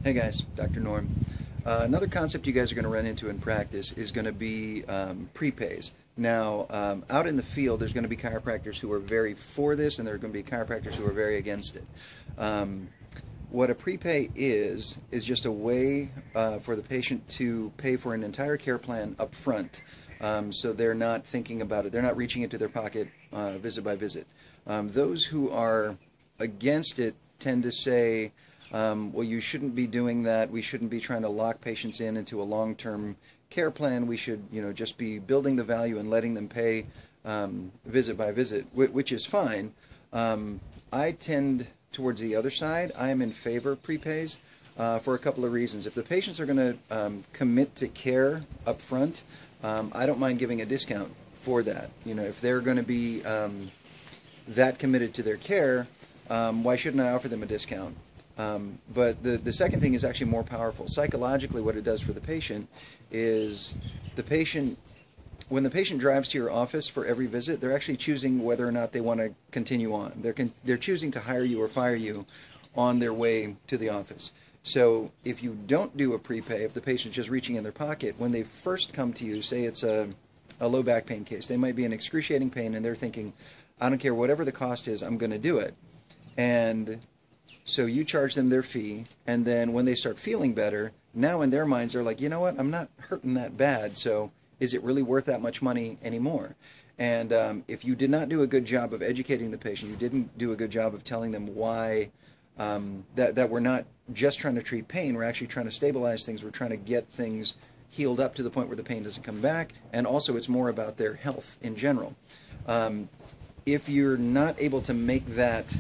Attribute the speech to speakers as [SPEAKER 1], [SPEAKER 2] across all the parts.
[SPEAKER 1] Hey guys, Dr. Norm. Another concept you guys are going to run into in practice is going to be prepays. Now, out in the field, there's going to be chiropractors who are very for this, and there are going to be chiropractors who are very against it. What a prepay is just a way for the patient to pay for an entire care plan up front, so they're not thinking about it. They're not reaching into their pocket visit by visit. Those who are against it tend to say, well, you shouldn't be doing that. We shouldn't be trying to lock patients into a long-term care plan. We should, just be building the value and letting them pay visit by visit, which is fine. I tend towards the other side. I am in favor of prepays for a couple of reasons. If the patients are going to commit to care up front, I don't mind giving a discount for that. If they're going to be that committed to their care, why shouldn't I offer them a discount? But the second thing is actually more powerful. Psychologically, what it does for the patient is when the patient drives to your office for every visit, they're actually choosing whether or not they want to continue on. They're choosing to hire you or fire you on their way to the office. So if you don't do a prepay, if the patient's just reaching in their pocket, when they first come to you, say it's a low back pain case, they might be in excruciating pain and they're thinking, I don't care, whatever the cost is, I'm going to do it. And so you charge them their fee, and then when they start feeling better, now in their minds they're like, you know what, I'm not hurting that bad, so is it really worth that much money anymore? And if you did not do a good job of educating the patient, you didn't do a good job of telling them why, that we're not just trying to treat pain, we're actually trying to stabilize things, we're trying to get things healed up to the point where the pain doesn't come back, and also it's more about their health in general. If you're not able to make that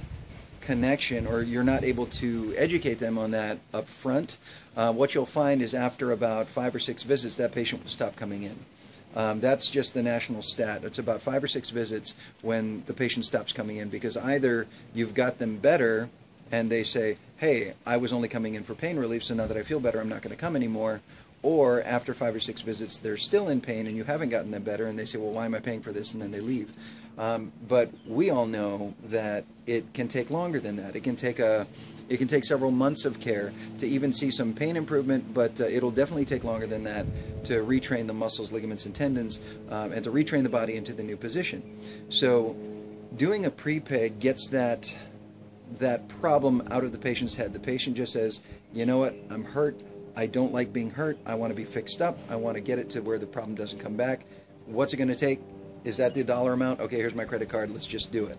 [SPEAKER 1] connection, or you're not able to educate them on that up front, what you'll find is after about 5 or 6 visits, that patient will stop coming in. That's just the national stat. It's about 5 or 6 visits when the patient stops coming in, because either you've got them better and they say, hey, I was only coming in for pain relief, so now that I feel better, I'm not going to come anymore. Or after 5 or 6 visits, they're still in pain and you haven't gotten them better, and they say, well, why am I paying for this? And then they leave. But we all know that it can take longer than that. It can take several months of care to even see some pain improvement, but it'll definitely take longer than that to retrain the muscles, ligaments, and tendons, and to retrain the body into the new position. So doing a prepay gets that problem out of the patient's head. The patient just says, you know what, I'm hurt. I don't like being hurt. I want to be fixed up. I want to get it to where the problem doesn't come back. What's it going to take? Is that the dollar amount? Okay, here's my credit card. Let's just do it.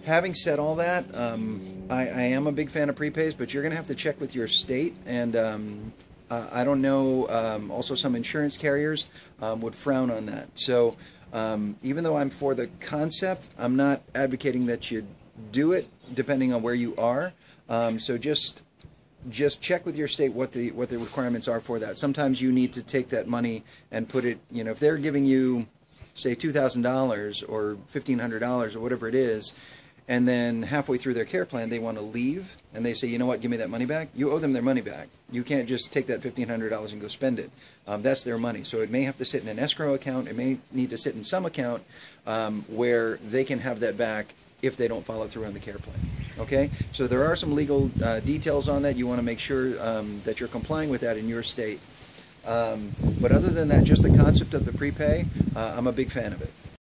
[SPEAKER 1] Having said all that, I am a big fan of prepays, but you're going to have to check with your state. And I don't know, also some insurance carriers would frown on that. So even though I'm for the concept, I'm not advocating that you do it depending on where you are. So just check with your state what the requirements are for that. Sometimes you need to take that money and put it, if they're giving you, say, $2,000 or $1,500 or whatever it is, and then halfway through their care plan they want to leave and they say, you know what, give me that money back. You owe them their money back. You can't just take that $1,500 and go spend it. That's their money. So it may have to sit in an escrow account. It may need to sit in some account where they can have that back if they don't follow through on the care plan. Okay, so there are some legal details on that. You want to make sure that you're complying with that in your state. But other than that, just the concept of the prepay, I'm a big fan of it.